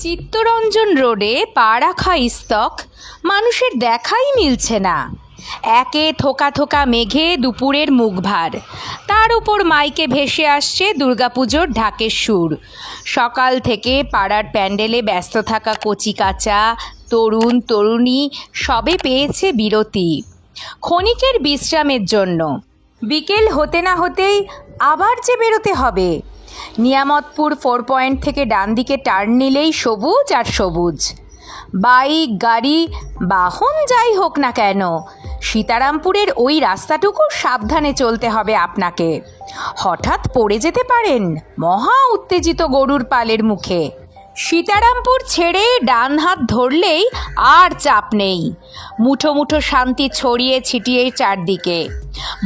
চিত্তরঞ্জন রোডে পা রাখা ইস্তক মানুষের দেখাই মিলছে না। একে থোকা থোকা মেঘে দুপুরের মুখভার, তার উপর মাইকে ভেসে আসছে দুর্গাপুজোর ঢাকের সুর। সকাল থেকে পাড়ার প্যান্ডেলে ব্যস্ত থাকা কচিকাঁচা তরুণ তরুণী সবে পেয়েছে বিরতি, ক্ষণিকের বিশ্রামের জন্য। বিকেল হতে না হতেই আবার যে বেরোতে হবে। নিয়ামতপুর 4 পয়েন্ট থেকে ডান দিকে টার্ন নিলেই সবুজ আর সবুজ। বাইক, গাড়ি, বাহন যাই হোক না কেন, সীতারামপুরের ওই রাস্তাটুকু সাবধানে চলতে হবে আপনাকে। হঠাৎ পড়ে যেতে পারেন মহা উত্তেজিত গরুর পালের মুখে। সীতারামপুর ছেড়ে ডান হাত ধরলেই আর চাপ নেই। মুঠো মুঠো শান্তি ছড়িয়ে ছিটিয়ে চারদিকে।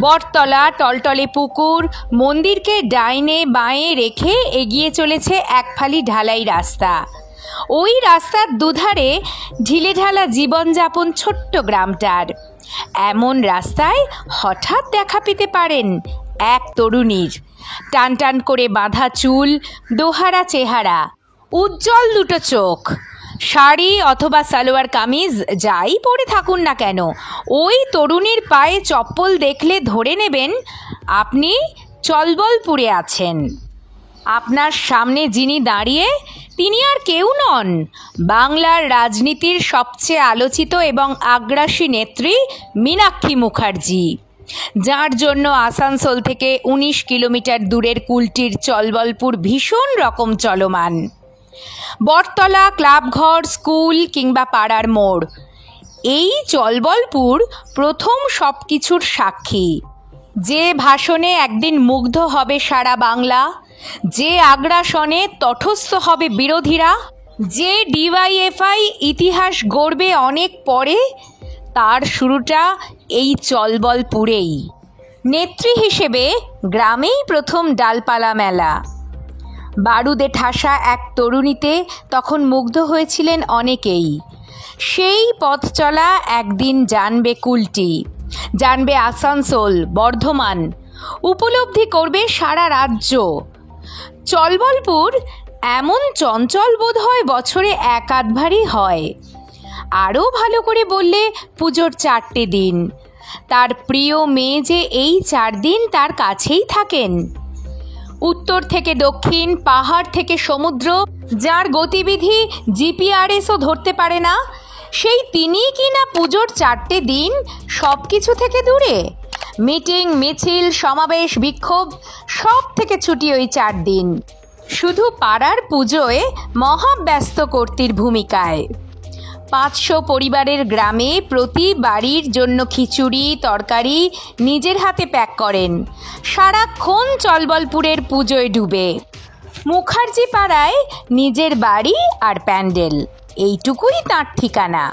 বটতলা, টলটলে পুকুর, মন্দিরকে ডাইনে বাঁয়ে রেখে এগিয়ে চলেছে এক ফালি ঢালাই রাস্তা। ওই রাস্তার দুধারে ঢিলেঢালা জীবনযাপন ছোট্ট গ্রামটার। এমন রাস্তায় হঠাৎ দেখা পেতে পারেন এক তরুণীর। টান টান করে বাঁধা চুল, দোহারা চেহারা, উজ্জ্বল দুটো চোখ। শাড়ি অথবা সালোয়ার কামিজ যাই পরে থাকুন না কেন, ওই তরুণীর পায়ে চপ্পল দেখলে ধরে নেবেন আপনি চলবলপুরে আছেন। আপনার সামনে যিনি দাঁড়িয়ে তিনি আর কেউ নন, বাংলার রাজনীতির সবচেয়ে আলোচিত এবং আগ্রাসী নেত্রী মীনাক্ষী মুখার্জি, যার জন্য আসানসোল থেকে 19 কিলোমিটার দূরের কুলটির চলবলপুর ভীষণ রকম চলমান। বটতলা, ক্লাবঘর, স্কুল কিংবা পাড়ার মোড়, এই চলবলপুর প্রথম সব কিছুর সাক্ষী। যে ভাষণে একদিন মুগ্ধ হবে সারা বাংলা, যে আগ্রাসনে তটস্থ হবে বিরোধীরা, যে ডিওয়াইএফআই ইতিহাস গড়বে অনেক পরে, তার শুরুটা এই চলবলপুরেই। নেত্রী হিসেবে গ্রামেই প্রথম ডালপালা মেলা। বারুদে ঠাসা এক তরুণীতে তখন মুগ্ধ হয়েছিলেন অনেকেই। সেই পথ চলা একদিন জানবে কুলটি, জানবে আসানসোল, বর্ধমান, উপলব্ধি করবে সারা রাজ্য। চলবলপুর এমন চঞ্চল বোধ হয় বছরে এক আধবারই হয়। আরও ভালো করে বললে পুজোর 4টে দিন। তার প্রিয় মেয়ে যে এই 4 দিন তার কাছেই থাকেন। উত্তর থেকে দক্ষিণ, পাহাড় থেকে সমুদ্র, যার গতিবিধি জিপিআরএসও ধরতে পারে না, সেই তিনিই কি না পুজোর 4টে দিন সব কিছু থেকে দূরে। মিটিং, মিছিল, সমাবেশ, বিক্ষোভ সব থেকে ছুটি ওই 4 দিন। শুধু পাড়ার পুজোয় মহাব্যস্ত কর্ত্রীর ভূমিকায়। 500 পরিবারের গ্রামে প্রতি বাড়ির জন্য খিচুড়ি, তরকারি নিজের হাতে প্যাক করেন। সারাক্ষণ চলবলপুরের পুজোয় ডুবে। মুখার্জি পাড়ায় নিজের বাড়ি আর প্যান্ডেল, এইটুকুই তাঁর ঠিকানা।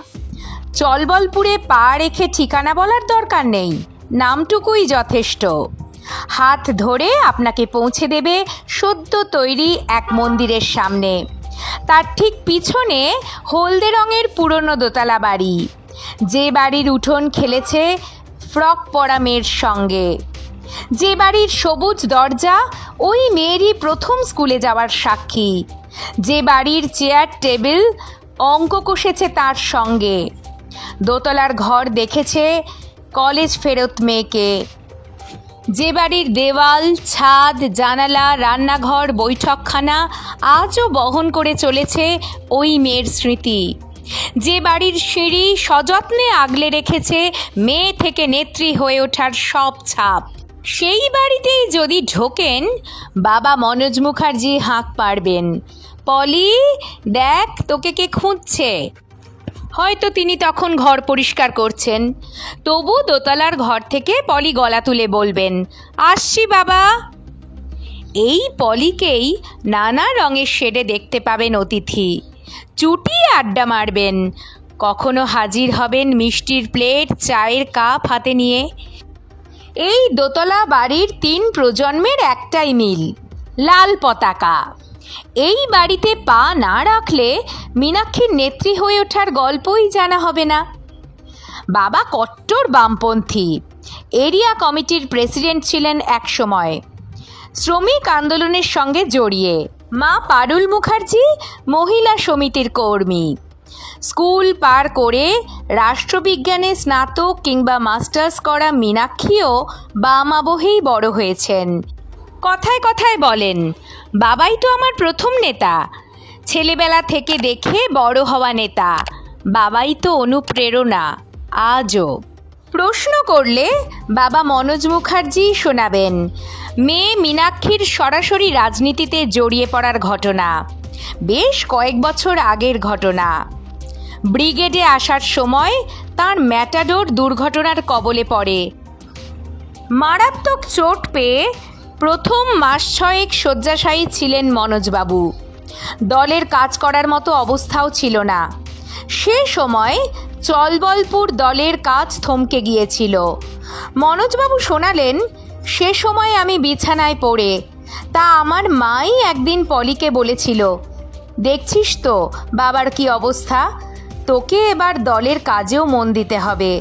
চলবলপুরে পা রেখে ঠিকানা বলার দরকার নেই, নামটুকুই যথেষ্ট। হাত ধরে আপনাকে পৌঁছে দেবে সদ্য তৈরি এক মন্দিরের সামনে। তার ঠিক পিছনে হলদে রঙের পুরনো দোতলা বাড়ি, যে বাড়ির উঠোন খেলেছে ফ্রক পরা মেয়ের সঙ্গে, যে বাড়ির সবুজ দরজা ওই মেয়েরই প্রথম স্কুলে যাওয়ার সাক্ষী, যে বাড়ির চেয়ার টেবিল অঙ্ক কষেছে তার সঙ্গে। দোতলার ঘর দেখেছে কলেজ ফেরত মেয়েকে, যে বাড়ির দেওয়াল, ছাদ, জানালা, রান্নাঘর, বৈঠকখানা আজও বহন করে চলেছে ওই মেয়ের স্মৃতি, যে বাড়ির সিঁড়ি সযত্নে আগলে রেখেছে মেয়ে থেকে নেত্রী হয়ে ওঠার সব ছাপ। সেই বাড়িতেই যদি ঢোকেন, বাবা মনোজ মুখার্জি হাঁক পাড়বেন, পলি দেখ তোকে কে খুঁজছে। হয়তো তিনি তখন ঘর পরিষ্কার করছেন, তবু দোতলার ঘর থেকে পলি গলা তুলে বলবেন, আসছি বাবা। এই পলিকেই নানা রঙের শেডে দেখতে পাবেন অতিথি। চুটিয়ে আড্ডা মারবেন, কখনো হাজির হবেন মিষ্টির প্লেট, চায়ের কাপ হাতে নিয়ে। এই দোতলা বাড়ির 3 প্রজন্মের একটাই মিল, লাল পতাকা। এই বাড়িতে পা না রাখলে মীনাক্ষীর নেত্রী হয়ে ওঠার গল্পই জানা হবে না। বাবা কট্টর বামপন্থী, এরিয়া কমিটির প্রেসিডেন্ট ছিলেন এক সময়, শ্রমিক আন্দোলনের সঙ্গে জড়িয়ে। মা পারুল মুখার্জি মহিলা সমিতির কর্মী। স্কুল পার করে রাষ্ট্রবিজ্ঞানে স্নাতক কিংবা মাস্টার্স করা মীনাক্ষীও বাম বহেই বড় হয়েছেন। কথায় কথায় বলেন, বাবাই তো আমার প্রথম নেতা, ছেলেবেলা থেকে দেখে বড় হওয়া নেতা, বাবাই তো অনুপ্রেরণা। আজও প্রশ্ন করলে বাবা মনোজ মুখার্জি শোনাবেন মেয়ে মীনাক্ষীর সরাসরি রাজনীতিতে জড়িয়ে পড়ার ঘটনা, বেশ কয়েক বছর আগের ঘটনা। ব্রিগেডে আসার সময় তার ম্যাটাডোর দুর্ঘটনার কবলে পড়ে। মারাত্মক চোট পেয়ে প্রথম মাস ছয়েক শয্যাশায়ী ছিলেন মনোজবাবু। দলের কাজ করার মতো অবস্থাও ছিল না। সে সময় চলবলপুর দলের কাজ থমকে গিয়েছিল। মনোজবাবু শোনালেন, সে সময় আমি বিছানায় পড়ে, তা আমার মাই একদিন পলিকে বলেছিল, দেখছিস তো বাবার কি অবস্থা, তোকে এবার দলের কাজেও মন দিতে হবে।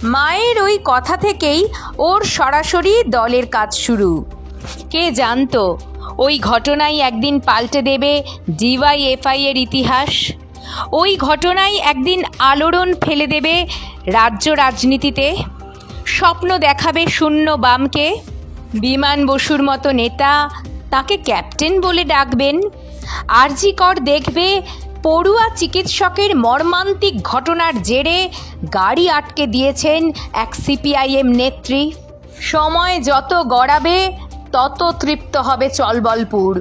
মায়ের ওই কথা থেকেই ওর সরাসরি দলের কাজ শুরু। কে জানতো ওই ঘটনাই একদিন পাল্টে দেবে ডিওয়াইএফআই এর ইতিহাস। ওই ঘটনাই একদিন আলোড়ন ফেলে দেবে রাজ্য রাজনীতিতে। স্বপ্ন দেখাবে শূন্য বামকে। বিমান বসুর মতো নেতা তাকে ক্যাপ্টেন বলে ডাকবেন। আরজি কর দেখবে পড়ুয়া চিকিৎসকের মর্মান্তিক ঘটনার জেরে গাড়ি আটকে দিয়েছেন এক সিপিআইএম নেত্রী। সময় যত গড়াবে তত তৃপ্ত হবে চলবলপুর।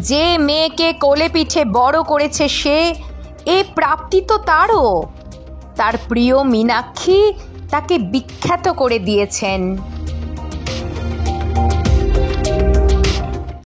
যে মেয়েকে কোলে পিঠে বড় করেছে সে, এ প্রাপ্তি তো তারও। তার প্রিয় মীনাক্ষী তাকে বিখ্যাত করে দিয়েছেন।